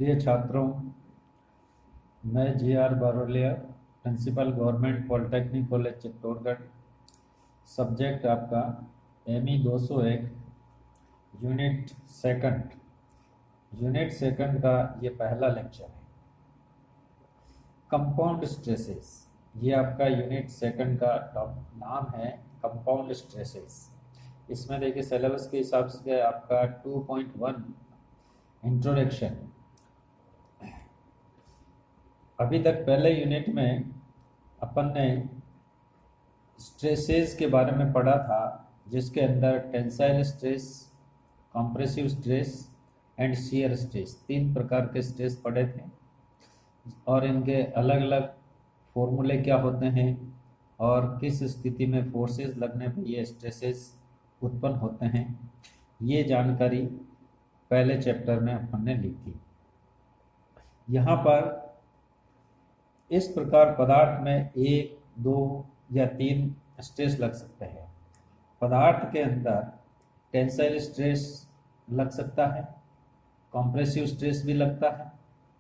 प्रिय छात्रों, मैं G.R. Barolia, principal government polytechnic college Chittorgarh. Subject आपका ME 201 यूनिट सेकंड का ये पहला लेक्चर है। कंपाउंड स्ट्रेसेस, ये आपका यूनिट सेकंड का नाम है कंपाउंड स्ट्रेसेस। इसमें देखिए सिलेबस के हिसाब से आपका 2.1 इंट्रोडक्शन। अभी तक पहले यूनिट में अपन ने स्ट्रेसेस के बारे में पढ़ा था, जिसके अंदर tensile stress, compressive stress and shear stress, 3 प्रकार के स्ट्रेस पढ़े थे और इनके अलग अलग फॉर्मूले क्या होते हैं और किस स्थिति में फोर्सेस लगने पर ये स्ट्रेसेस उत्पन्न होते हैं, ये जानकारी पहले चैप्टर में अपन ने ली थी। यहाँ पर इस प्रकार पदार्थ में 1, 2 या 3 स्ट्रेस लग सकते हैं। पदार्थ के अंदर टेंसाइल स्ट्रेस लग सकता है, कंप्रेसिव स्ट्रेस भी लगता है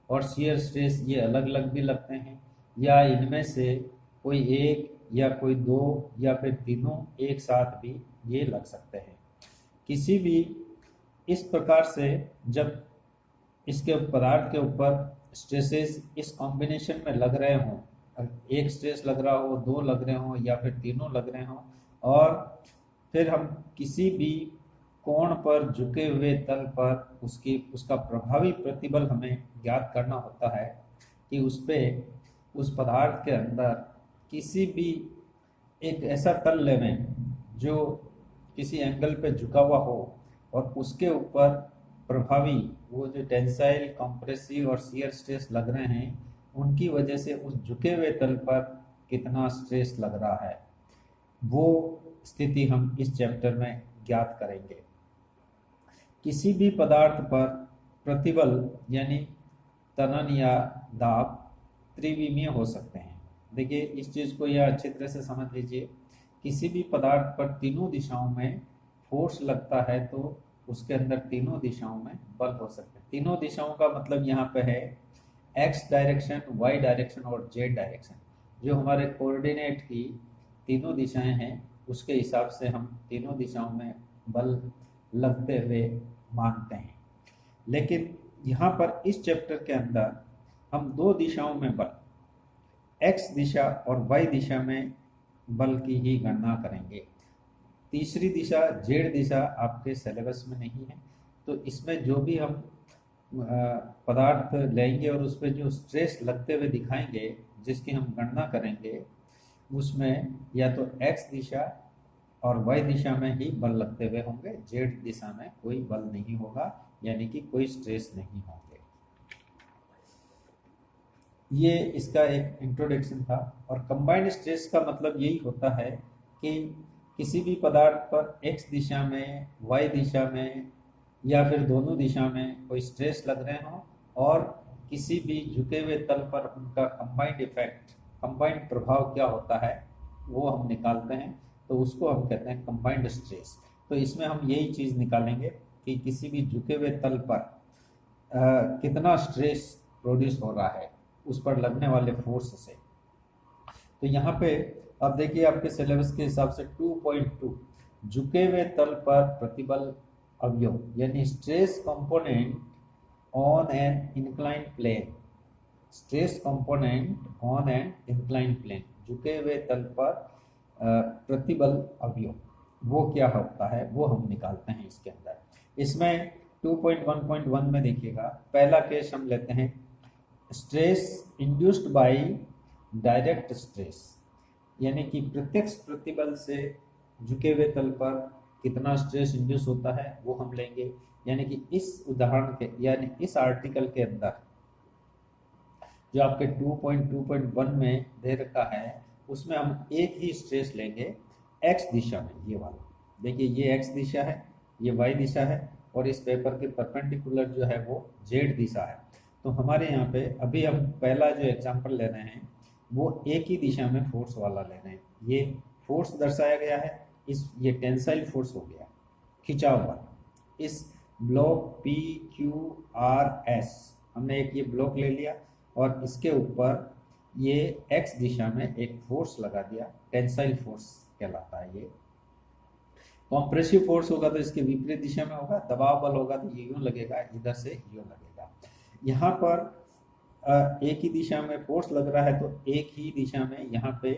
और शियर स्ट्रेस, ये अलग अलग भी लगते हैं, या इनमें से कोई एक या कोई 2 या फिर तीनों एक साथ भी ये लग सकते हैं। किसी भी इस प्रकार से जब इसके पदार्थ के ऊपर स्ट्रेसेस इस कॉम्बिनेशन में लग रहे हों, एक स्ट्रेस लग रहा हो, 2 लग रहे हों या फिर तीनों लग रहे हों, और फिर हम किसी भी कोण पर झुके हुए तल पर उसका प्रभावी प्रतिबल हमें ज्ञात करना होता है कि उस पदार्थ के अंदर किसी भी एक ऐसा तल लें जो किसी एंगल पे झुका हुआ हो और उसके ऊपर प्रभावी वो जो टेंसाइल, कंप्रेसिव और शियर स्ट्रेस लग रहे हैं, उनकी वजह से उस झुके हुए तल पर कितना स्ट्रेस लग रहा है, वो स्थिति हम इस चैप्टर में ज्ञात करेंगे। किसी भी पदार्थ पर प्रतिबल यानी तनन या दाब त्रिविमीय हो सकते हैं। देखिए इस चीज़ को यह अच्छी तरह से समझ लीजिए। किसी भी पदार्थ पर तीनों दिशाओं में फोर्स लगता है तो उसके अंदर तीनों दिशाओं में बल हो सकते हैं। तीनों दिशाओं का मतलब यहाँ पे है X डायरेक्शन, Y डायरेक्शन और Z डायरेक्शन। जो हमारे कोऑर्डिनेट की तीनों दिशाएं हैं, उसके हिसाब से हम तीनों दिशाओं में बल लगते हुए मानते हैं। लेकिन यहाँ पर इस चैप्टर के अंदर हम 2 दिशाओं में बल, X दिशा और Y दिशा में बल की ही गणना करेंगे। तीसरी दिशा Z दिशा आपके सिलेबस में नहीं है, तो इसमें जो भी हम पदार्थ लेंगे और उस पर जो स्ट्रेस लगते हुए दिखाएंगे, जिसकी हम गणना करेंगे, उसमें या तो X दिशा और Y दिशा में ही बल लगते हुए होंगे, Z दिशा में कोई बल नहीं होगा, यानी कि कोई स्ट्रेस नहीं होंगे। ये इसका एक इंट्रोडक्शन था। और कंबाइंड स्ट्रेस का मतलब यही होता है कि किसी भी पदार्थ पर X दिशा में, Y दिशा में या फिर दोनों दिशा में कोई स्ट्रेस लग रहे हों और किसी भी झुके हुए तल पर उनका कंबाइंड इफेक्ट, कंबाइंड प्रभाव क्या होता है वो हम निकालते हैं, तो उसको हम कहते हैं कंबाइंड स्ट्रेस। तो इसमें हम यही चीज़ निकालेंगे कि किसी भी झुके हुए तल पर कितना स्ट्रेस प्रोड्यूस हो रहा है उस पर लगने वाले फोर्स से। तो यहाँ पे अब देखिए आपके सिलेबस के हिसाब से 2.2 झुके हुए तल पर प्रतिबल अवयव यानी stress component on an inclined plane, stress component on an inclined plane, झुके हुए तल पर प्रतिबल अवयव वो क्या होता है वो हम निकालते हैं इसके अंदर। इसमें 2.1.1 में देखिएगा, पहला केस हम लेते हैं stress induced by direct stress, यानी कि प्रत्यक्ष प्रतिबल से झुके हुए तल पर कितना स्ट्रेस इंड्यूस होता है वो हम लेंगे। यानी कि इस उदाहरण के यानी इस आर्टिकल के अंदर जो आपके 2.2.1 में दे रखा है, उसमें हम एक ही स्ट्रेस लेंगे X दिशा में, ये वाला। देखिए ये X दिशा है, ये Y दिशा है और इस पेपर के परपेंडिकुलर जो है वो Z दिशा है। तो हमारे यहाँ पे अभी हम पहला जो एग्जाम्पल ले रहे हैं वो एक ही दिशा में फोर्स वाला ले रहे हैं। ये फोर्स दर्शाया गया है, ये टेंसाइल फोर्स हो गया, खिंचाव वाला। इस ब्लॉक PQRS हमने एक ये ब्लॉक ले लिया और इसके ऊपर ये x दिशा में एक फोर्स लगा दिया, टेंसाइल फोर्स कहलाता है ये। कॉम्प्रेसिव फोर्स होगा तो इसके विपरीत दिशा में होगा, दबाव बल होगा तो ये यूं लगेगा, इधर से यूं लगेगा। यहाँ पर एक ही दिशा में फोर्स लग रहा है तो एक ही दिशा में यहाँ पे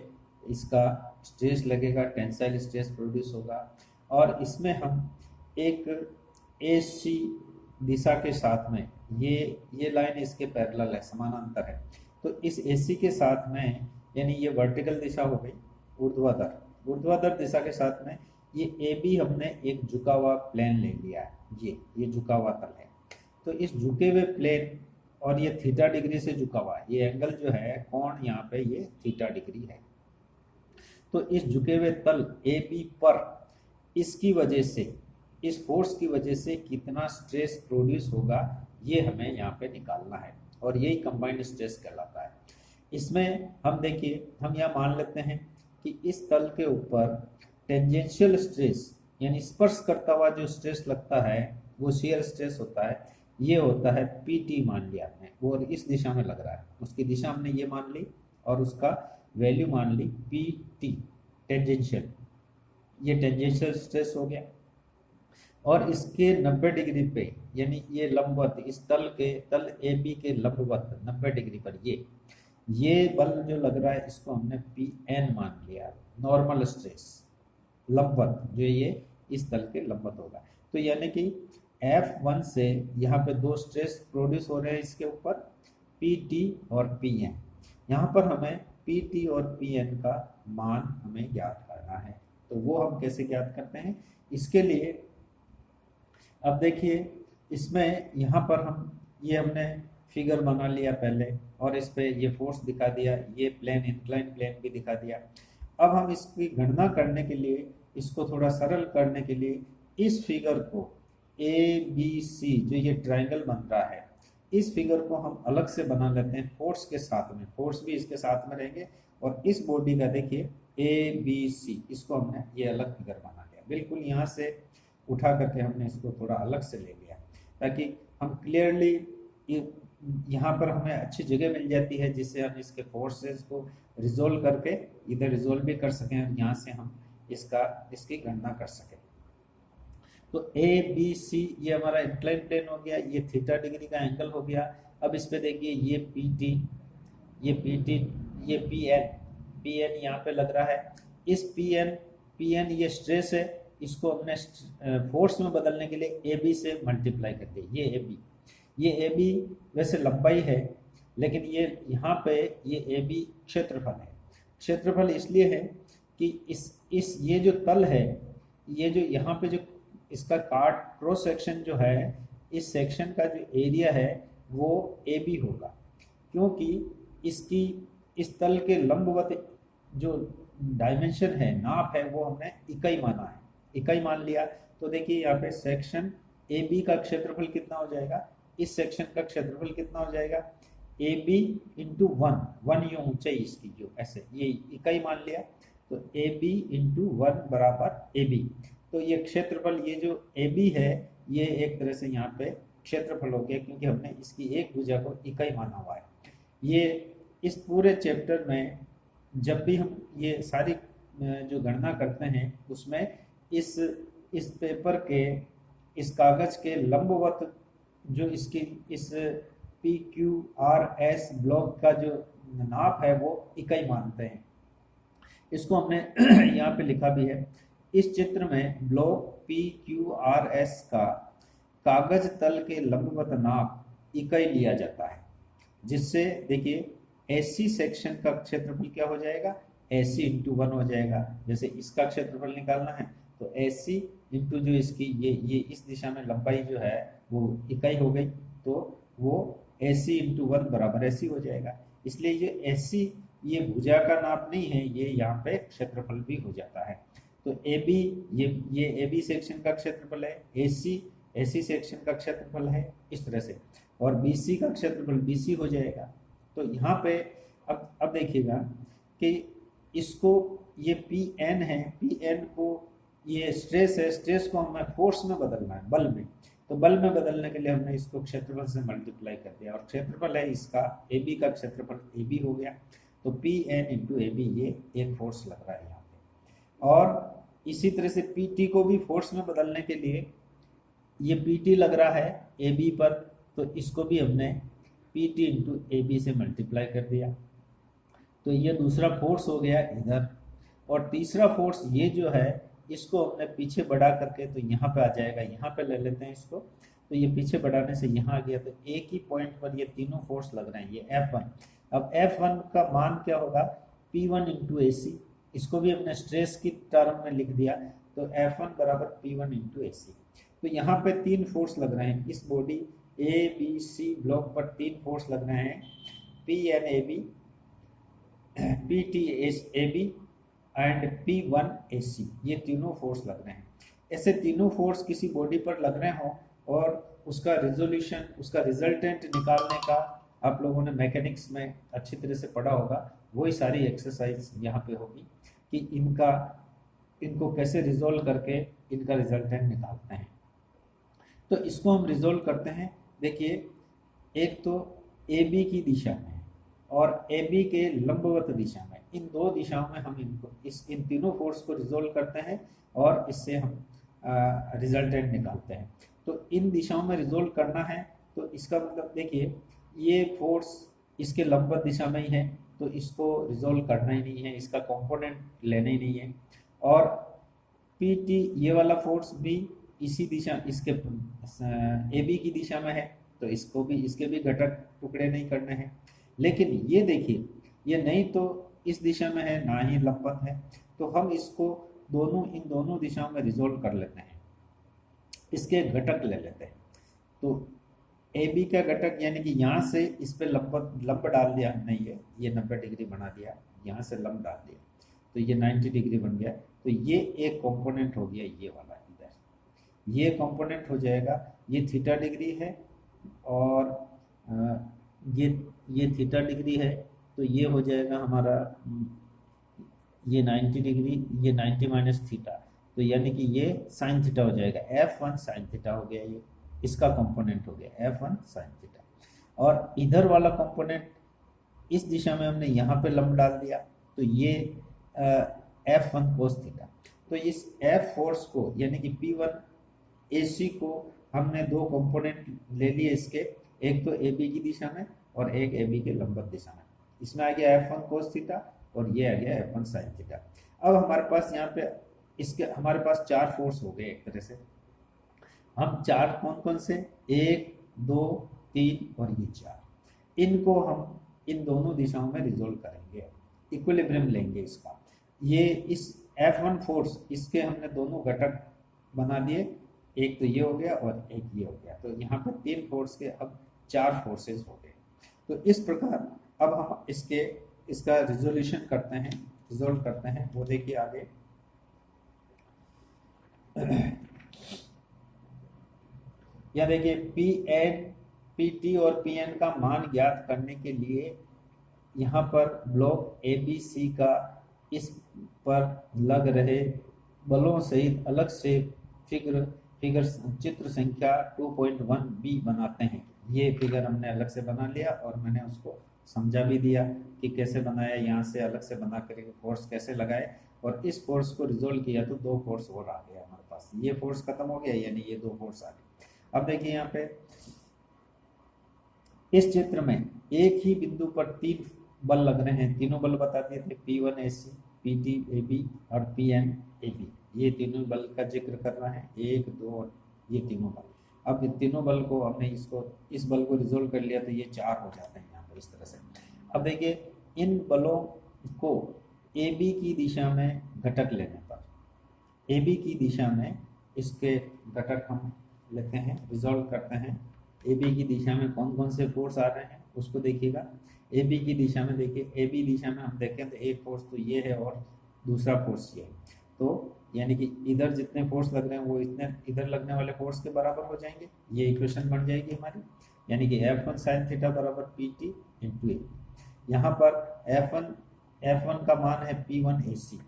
इसका स्ट्रेस लगेगा, टेंसाइल स्ट्रेस प्रोड्यूस होगा। और इसमें हम एक AC दिशा के साथ में ये लाइन इसके पैरेलल है, समानांतर है, तो इस AC के साथ में, यानी ये वर्टिकल दिशा हो गई, ऊर्ध्वाधर दिशा के साथ में ये AB हमने एक झुका हुआ प्लेन ले लिया है, ये झुका हुआ तल है। तो इस झुके हुए प्लेन और ये थीटा डिग्री से झुका हुआ है, ये एंगल जो है कोण यहाँ पे ये थीटा डिग्री है। तो इस झुके हुए तल AB पर इसकी वजह से, इस फोर्स की वजह से कितना स्ट्रेस प्रोड्यूस होगा ये हमें यहाँ पे निकालना है, और यही कंबाइंड स्ट्रेस कहलाता है। इसमें हम देखिए, हम यहाँ मान लेते हैं कि इस तल के ऊपर टेंजेंशियल स्ट्रेस यानी स्पर्श करता हुआ जो स्ट्रेस लगता है वो शियर स्ट्रेस होता है, ये होता है PT मान लिया हमने, वो इस दिशा में लग रहा है, उसकी दिशा हमने ये मान ली और उसका वैल्यू मान ली PT टेंजेंशियल, ये टेंजेंशियल स्ट्रेस हो गया। और इसके 90 डिग्री पे, यानी ये लंबवत, इस तल AB के लंबवत 90 डिग्री पर ये बल जो लग रहा है इसको हमने PN मान लिया, नॉर्मल स्ट्रेस लंबवत, जो ये इस तल के लंबवत होगा। तो यानी कि F1 से यहाँ पे दो स्ट्रेस प्रोड्यूस हो रहे हैं इसके ऊपर, PT और PN। यहाँ पर हमें PT और PN का मान हमें ज्ञात करना है, तो वो हम कैसे ज्ञात करते हैं, इसके लिए अब देखिए, इसमें यहाँ पर हमने फिगर बना लिया पहले, और इस पे ये फोर्स दिखा दिया, ये प्लेन इंक्लाइन प्लेन भी दिखा दिया। अब हम इसकी गणना करने के लिए, इसको थोड़ा सरल करने के लिए, इस फिगर को ABC जो ये ट्रायंगल बन रहा है, इस फिगर को हम अलग से बना लेते हैं फोर्स के साथ में, फोर्स भी इसके साथ में रहेंगे। और इस बॉडी का देखिए ABC, इसको हमने ये अलग फिगर बना लिया, बिल्कुल यहाँ से उठा करके हमने इसको थोड़ा अलग से ले लिया, ताकि हम क्लियरली यहाँ पर हमें अच्छी जगह मिल जाती है, जिससे हम इसके फोर्सेस को रिजोल्व करके इधर रिजोल्व भी कर सकें, और यहाँ से हम इसकी गणना कर सकें। तो ABC ये हमारा इंक्लाइन प्लेन हो गया, ये थीटा डिग्री का एंगल हो गया। अब इस पे देखिए, ये PT, ये PN यहाँ पे लग रहा है। इस PN ये स्ट्रेस है, इसको हमने फोर्स में बदलने के लिए AB से मल्टीप्लाई कर दिया। ये AB वैसे लंबाई है, लेकिन ये यहाँ पे ये AB क्षेत्रफल है। क्षेत्रफल इसलिए है कि ये जो तल है, ये जो यहाँ पे जो इसका क्रॉस सेक्शन जो है, इस सेक्शन का जो एरिया है वो AB होगा, क्योंकि इस तल के लंबवत जो डायमेंशन है, नाप है, वो हमने इकाई माना है, इकाई मान लिया। तो देखिए यहाँ पे सेक्शन AB का क्षेत्रफल कितना हो जाएगा, इस सेक्शन का क्षेत्रफल कितना हो जाएगा, AB इंटू 1 ये ऊंचाई इसकी, जो ऐसे ये इकाई मान लिया, तो AB इंटू 1 बराबर AB। तो ये क्षेत्रफल, ये जो AB है, ये एक तरह से यहाँ पे क्षेत्रफल हो गया, क्योंकि हमने इसकी एक भुजा को इकाई माना हुआ है। ये इस पूरे चैप्टर में जब भी हम ये सारी जो गणना करते हैं, उसमें इस पेपर के, इस कागज के लंबवत जो इस PQRS ब्लॉक का जो नाप है वो इकाई मानते हैं। इसको हमने यहाँ पे लिखा भी है। इस चित्र में ब्लॉक PQRS का कागज तल के लंबवत नाप इकाई लिया जाता है, जिससे देखिए AC सेक्शन का क्षेत्रफल क्या हो जाएगा, AC इंटू 1 हो जाएगा। जैसे इसका क्षेत्रफल निकालना है तो AC इंटू जो इसकी ये इस दिशा में लंबाई जो है वो इकाई हो गई, तो वो AC इंटू 1 बराबर AC हो जाएगा। इसलिए ये AC ये भुजा का नाप नहीं है, ये यहाँ पे क्षेत्रफल भी हो जाता है। तो AB ये AB सेक्शन का क्षेत्रफल है, AC सेक्शन का क्षेत्रफल है, इस तरह से, और BC का क्षेत्रफल BC हो जाएगा। तो यहाँ पे अब देखिएगा कि इसको ये PN है, PN को ये स्ट्रेस है, स्ट्रेस को हमें फोर्स में बदलना है, बल में। तो बल में बदलने के लिए हमने इसको क्षेत्रफल से मल्टीप्लाई कर दिया, और क्षेत्रफल है इसका ए बी का क्षेत्रफल ए बी हो गया, तो P N into A B ये एक फोर्स लग रहा है यहाँ पे। और इसी तरह से पी टी को भी फोर्स में बदलने के लिए ये पी टी लग रहा है ए बी पर, तो इसको भी हमने P T into A B से मल्टीप्लाई कर दिया, तो ये दूसरा फोर्स हो गया इधर। और तीसरा फोर्स ये जो है इसको हमने पीछे बढ़ा करके तो यहाँ पे आ जाएगा, यहाँ पे ले लेते हैं इसको, तो ये पीछे बढ़ाने से यहाँ आ गया, तो एक ही पॉइंट पर ये तीनों फोर्स लग रहे हैं, ये F1। अब F1 का मान क्या होगा, P1 इंटू ए सी, इसको भी हमने स्ट्रेस की टर्म में लिख दिया, तो F1 बराबर P1 इंटू ए सी। तो यहाँ पे तीन फोर्स लग रहे हैं, इस body A B C block पर तीन फोर्स लग रहे हैं, P N A B, P T A B and P1 AC, ये तीनों फोर्स लग रहे हैं। ऐसे तीनों फोर्स किसी बॉडी पर लग रहे हों और उसका रिजोल्यूशन, उसका रिजल्टेंट निकालने का आप लोगों ने मैकेनिक्स में अच्छी तरह से पढ़ा होगा, वही सारी एक्सरसाइज यहाँ पे होगी कि इनको कैसे रिजोल्व करके इनका रिजल्टेंट निकालते हैं। तो इसको हम रिजोल्व करते हैं। देखिए, एक तो ए बी की दिशा में और ए बी के लंबवत दिशा में, इन दो दिशाओं में हम इन तीनों फोर्स को रिजोल्व करते हैं और इससे हम रिजल्टेंट निकालते हैं। तो इन दिशाओं में रिजोल्व करना है, तो इसका मतलब देखिए ये फोर्स इसके लंबवत दिशा में ही है, तो इसको रिजोल्व करना ही नहीं है, इसका कंपोनेंट लेना ही नहीं है। और पी टी ये वाला फोर्स भी इसी दिशा, इसके ए बी की दिशा में है, तो इसको भी, इसके भी घटक टुकड़े नहीं करने हैं। लेकिन ये देखिए, ये नहीं तो इस दिशा में है ना ही लंबवत है, तो हम इसको इन दोनों दिशाओं में रिजोल्व कर लेते हैं, इसके घटक ले लेते हैं। तो ए बी का घटक यानी कि यहाँ से इस पे लंब डाल दिया हमने, ये 90 डिग्री बना दिया, यहाँ से लंब डाल दिया, तो ये 90 डिग्री बन गया। तो ये एक कंपोनेंट हो गया, ये वाला इधर, ये कंपोनेंट हो जाएगा, ये थीटा डिग्री है और ये थीटा डिग्री है, तो ये हो जाएगा हमारा ये 90 डिग्री, ये 90 माइनस थीटा, तो यानी कि ये साइन थीटा हो जाएगा, F1 साइन थीटा हो गया, ये इसका कंपोनेंट हो गया F1 साइन थीटा। और इधर वाला कंपोनेंट इस दिशा में हमने यहाँ पे लंब डाल दिया, तो ये F1 कोस थीटा। तो इस F फोर्स को यानी कि P1 AC को हमने दो कंपोनेंट ले लिए इसके, एक तो ए बी की दिशा में और एक ए बी के लंबवत दिशा में। इसमें आ गया F1 कोस थीटा और ये आ गया F1 साइन थीटा। अब हमारे पास यहाँ पे हमारे पास चार फोर्स हो गए एक तरह से। हम चार कौन कौन से, 1 2 3 और ये 4, इनको हम इन दोनों दिशाओं में रिजोल्व करेंगे, इक्विलिब्रियम लेंगे इसका। ये इस F1 फोर्स, इसके हमने दोनों घटक बना दिए, एक तो ये हो गया और एक ये हो गया, तो यहाँ पर तीन फोर्स के अब चार फोर्सेस हो गए। तो इस प्रकार अब हम इसका रिजोल्यूशन करते हैं, रिजोल्व करते हैं, वो देखिए आगे। यहाँ देखिए पी टी और पी एन का मान ज्ञात करने के लिए यहाँ पर ब्लॉक ए बी सी का इस पर लग रहे बलों सहित अलग से फिगर चित्र संख्या 2.1b बनाते हैं। ये फिगर हमने अलग से बना लिया और मैंने उसको समझा भी दिया कि कैसे बनाया, यहाँ से अलग से बना करके फोर्स कैसे लगाए, और इस फोर्स को रिजोल्व किया तो दो फोर्स और आ गया हमारे पास। ये फोर्स खत्म हो गया, यानी ये दो फोर्स आ गए। अब देखिए यहाँ पे इस चित्र में एक ही बिंदु पर तीन बल लग रहे हैं, तीनों बल बता दिए थे, P1 AC, PT AB और PN AB। ये तीनों बल का जिक्र कर रहा है, 1 2 और ये तीनों बल। अब ये तीनों बल को हमने इस बल को रिजोल्व कर लिया, तो ये 4 हो जाते हैं यहाँ पर इस तरह से। अब देखिए इन बलों को AB की दिशा में घटक लेने पर, AB की दिशा में इसके घटक हम लेते हैं, रिजोल्व करते हैं। AB की दिशा में कौन कौन से फोर्स आ रहे हैं उसको देखिएगा। AB की दिशा में देखिए, AB दिशा में हम देखें तो एक फोर्स तो ये है और दूसरा फोर्स ये है, तो यानी कि इधर जितने फोर्स लग रहे हैं वो इतने इधर लगने वाले फोर्स के बराबर हो जाएंगे। ये इक्वेशन बन जाएगी हमारी, यानी कि F1 साइन थीटा बराबर PT इंटू ए। यहाँ पर F1 का मान है P1 AC,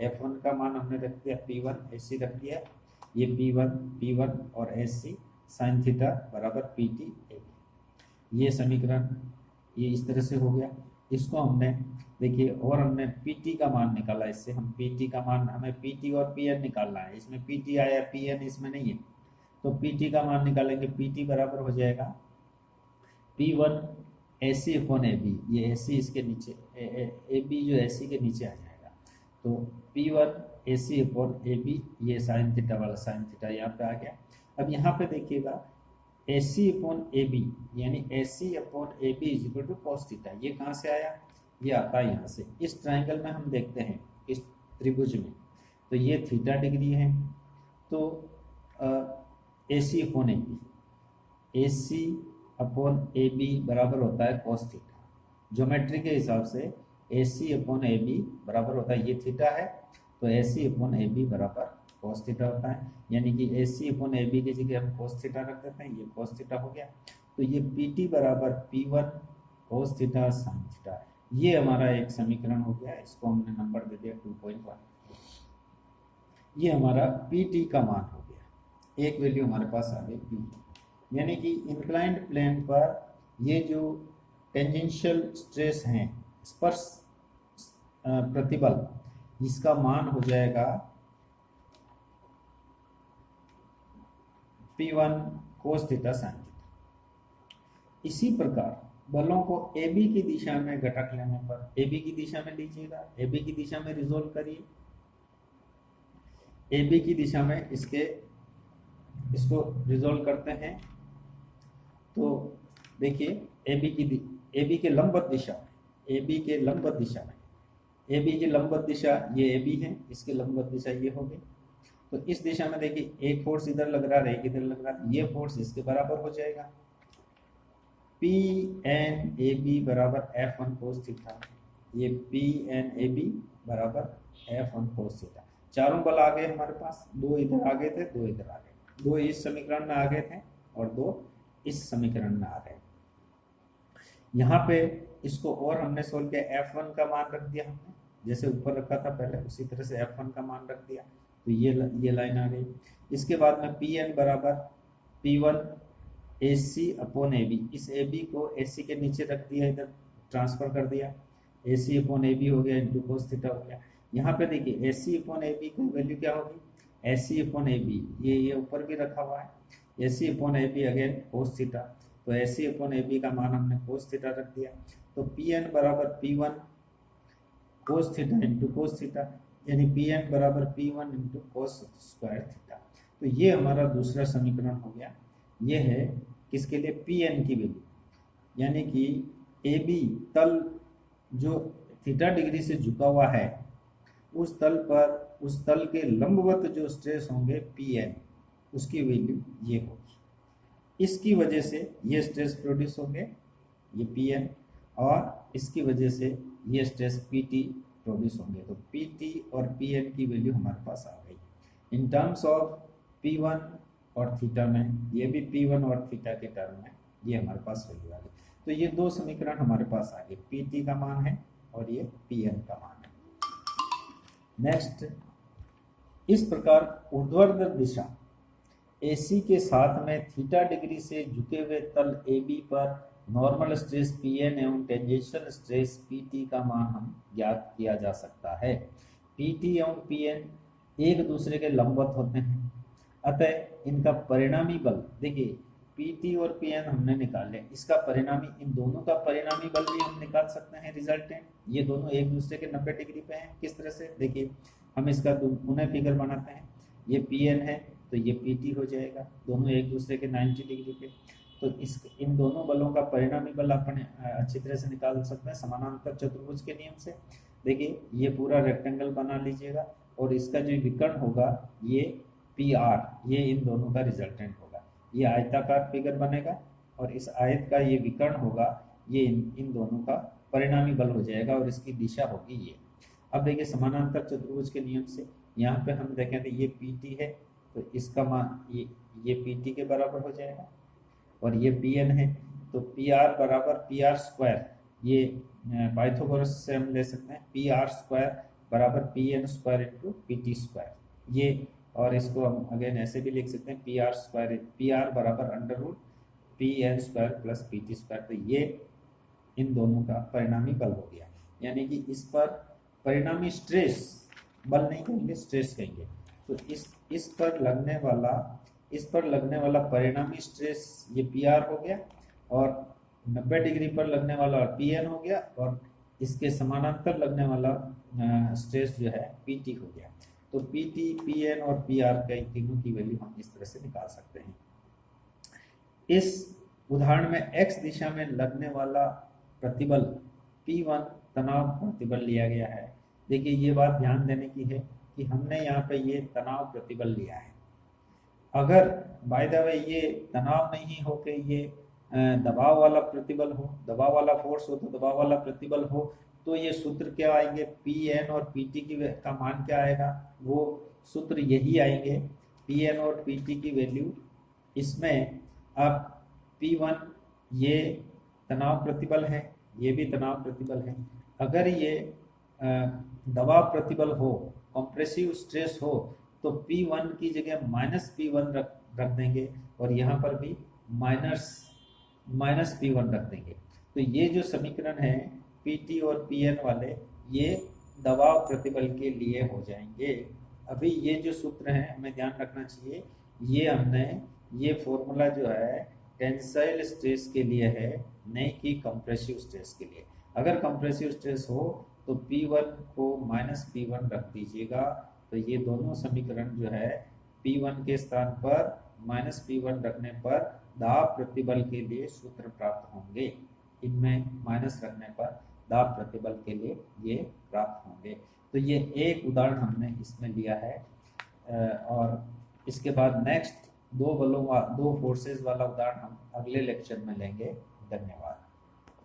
F1 का मान हमने रख दिया P1 AC रख दिया, ये P1 और AC साइन थीटा बराबर पी टी ए बी। ये समीकरण ये इस तरह से हो गया। इसको हमने देखिए और हमने पी टी का मान निकाला। इससे हम पी टी का मान, हमें पी टी और पी एन निकालना है। इसमें पी टी आया, पी एन इसमें नहीं है, तो पी टी का मान निकालेंगे। पी टी बराबर हो जाएगा P one A C upon A B. ये ए सी इसके नीचे, ए बी जो ए सी के नीचे आ जाएगा, तो P one A C upon A B, ये साइन थीटा वाला साइन थीटा यहाँ पे आ गया। अब यहाँ पे देखिएगा ए सी अपॉन ए बी, यानी A C upon A B is equal to cos theta. ये कहाँ से आया? ये आता है यहाँ से। इस ट्राइंगल में हम देखते हैं, इस त्रिभुज में, तो ये थीटा डिग्री है, तो A C upon A B, A C upon A B बराबर होता है कॉस थीटा। ज्योमेट्री के हिसाब से ए सी अपॉन ए बी बराबर होता है, ये थीटा है, तो A C upon A B बराबर कॉस थीटा होता है। यानी कि ए सी अपॉन ए बी की जगह हम कॉस थीटा रख देते हैं, ये कॉस थीटा हो गया। तो ये पी टी बराबर P one cos theta sine theta, ये हमारा एक समीकरण हो गया। इसको हमने नंबर दे दिया 2.1। ये हमारा पी टी का मान हो गया। एक वैल्यू हमारे पास आ गई पी टी, यानी कि इंक्लाइंड प्लेन पर ये जो टेंजेंशियल स्ट्रेस हैं, स्पर्श प्रतिबल, इसका मान हो जाएगा P1 cos theta sin theta. इसी प्रकार बलों को ए बी की दिशा में घटक लेने पर, ए बी की दिशा में लीजिएगा, ए बी की दिशा में रिजोल्व करिए। ए बी की दिशा में इसको रिजोल्व करते हैं, तो देखिए ए बी के लंबवत दिशा में, ए बी के लंबवत दिशा में, ए बी की लंबवत दिशा ये ए बी है, इसकी लंबवत दिशा ये होगी। तो इस दिशा में देखिए एक फोर्स इधर लग रहा है, एक इधर लग रहा है, ये फोर्स इसके बराबर हो जाएगा। पी एन ए बी बराबर एफ वन कोस थीटा, ये पी एन ए बी बराबर एफ वन कोस थीटा। चारों बल आ गए हमारे पास, दो इधर आ गए थे, दो इधर आ गए, दो इस समीकरण में आ गए थे और दो इस समीकरण में आ गए। यहाँ पे इसको और हमने सोल्व किया, F1 का मान रख दिया हमने, जैसे ऊपर रखा था पहले उसी तरह से F1 का मान रख दिया, तो ये लाइन आ गई। इसके बाद में Pn बराबर P1 AC अपॉन AB, इस AB को AC के नीचे रख दिया, इधर ट्रांसफर कर दिया, AC अपॉन AB हो गया, इंटू कोस थीटा हो गया। यहाँ पे देखिए AC अपॉन AB की वैल्यू क्या होगी, AC अपॉन AB, ये ऊपर भी रखा हुआ है, AC upon AB again cos theta, तो AC अपॉन AB का मान हमने कोस थीटा रख दिया। तो Pn बराबर P1 cos theta into cos theta, यानी Pn बराबर P1 into cos square theta. तो ये हमारा दूसरा समीकरण हो गया। ये है किसके लिए, Pn की वैल्यू, यानी कि AB तल जो थीटा डिग्री से झुका हुआ है, उस तल के लंबवत जो स्ट्रेस होंगे Pn, उसकी वैल्यू ये होगी। इसकी वजह से ये स्ट्रेस प्रोड्यूस होंगे, ये Pn, और इसकी वजह से ये स्ट्रेस Pt प्रोड्यूस होंगे। तो Pt और Pn की वैल्यू हमारे पास आ गई। इन टर्म्स ऑफ P1 और थीटा में, ये भी P1 और थीटा के टर्म में ये हमारे पास वैल्यू आ गई। तो ये दो समीकरण हमारे पास आ गए, Pt का मान है और ये Pn का मान है। नेक्स्ट, इस प्रकार ऊर्ध्वाधर दिशा AC के साथ में थीटा डिग्री से झुके हुए तल AB पर नॉर्मल स्ट्रेस Pn एवं टेंजेंशियल स्ट्रेस Pt का मान हम ज्ञात किया जा सकता है। Pt एवं Pn एक दूसरे के लंबवत होते हैं, अतः इनका परिणामी बल, देखिए Pt और Pn हमने निकाले, इसका परिणामी, इन दोनों का परिणामी बल भी हम निकाल सकते हैं, रिजल्टेंट। ये दोनों एक दूसरे के 90 डिग्री पे हैं। किस तरह से, देखिए हम इसका पुनः फिगर बनाते हैं। ये Pn है तो ये Pt हो जाएगा, दोनों एक दूसरे के 90 डिग्री पे। तो इन दोनों बलों का परिणामी बल अपने अच्छी तरह से निकाल सकते हैं समानांतर चतुर्भुज के नियम से। देखिए ये पूरा रेक्टेंगल बना लीजिएगा और इसका जो विकर्ण होगा ये PR, ये इन दोनों का रिजल्टेंट होगा। ये आयताकार फिगर बनेगा और इस आयत का ये विकर्ण होगा, ये इन दोनों का परिणामी बल हो जाएगा और इसकी दिशा होगी ये। अब देखिए समानांतर चतुर्भुज के नियम से यहाँ पे हम देखें तो ये Pt है, तो इसका मान ये Pt के बराबर हो जाएगा, और ये Pn है तो PR बराबर PR स्क्वायर, ये पाइथागोरस से हम ले सकते हैं, PR स्क्वायर बराबर Pn square into Pt square, ये और इसको हम अगेन ऐसे भी लिख सकते हैं PR बराबर under root PN² plus PT²। तो ये इन दोनों का परिणामी बल हो गया, यानी कि इस पर परिणामी स्ट्रेस, बल नहीं कहेंगे स्ट्रेस कहेंगे। तो इस पर लगने वाला परिणामी स्ट्रेस ये PR हो गया, और 90 डिग्री पर लगने वाला PN हो गया, और इसके समानांतर लगने वाला स्ट्रेस जो है PT हो गया। तो PT, PN और PR का तीनों की वैल्यू हम इस तरह से निकाल सकते हैं। इस उदाहरण में x दिशा में लगने वाला प्रतिबल P1 तनाव प्रतिबल लिया गया है। देखिए ये बात ध्यान देने की है कि हमने यहाँ पे ये तनाव प्रतिबल लिया है। अगर बाय द वे ये तनाव नहीं हो के ये दबाव वाला प्रतिबल हो, दबाव वाला फोर्स हो, तो दबाव वाला प्रतिबल हो, तो ये सूत्र क्या आएंगे, PN और PT का मान क्या आएगा, वो सूत्र यही आएंगे। PN और PT की वैल्यू, इसमें अब P1 ये तनाव प्रतिबल है, ये भी तनाव प्रतिबल है। अगर ये दबाव प्रतिबल हो, कंप्रेसिव स्ट्रेस हो, तो P1 की जगह -P1 रख देंगे, और यहाँ पर भी माइनस P1 रख देंगे। तो ये जो समीकरण है PT और PN वाले, ये दबाव प्रतिबल के लिए हो जाएंगे। अभी ये जो सूत्र है हमें ध्यान रखना चाहिए, ये हमने ये फॉर्मूला जो है टेंसाइल स्ट्रेस के लिए है, नहीं कि कंप्रेसिव स्ट्रेस के लिए। अगर कंप्रेसिव स्ट्रेस हो तो P1 को -P1 रख दीजिएगा, तो ये दोनों समीकरण जो है P1 के स्थान पर -P1 रखने पर दाब प्रतिबल के लिए सूत्र प्राप्त होंगे। इनमें माइनस रखने पर दाब प्रतिबल के लिए ये प्राप्त होंगे। तो ये एक उदाहरण हमने इसमें लिया है, और इसके बाद नेक्स्ट दो फोर्सेस वाला उदाहरण हम अगले लेक्चर में लेंगे। धन्यवाद।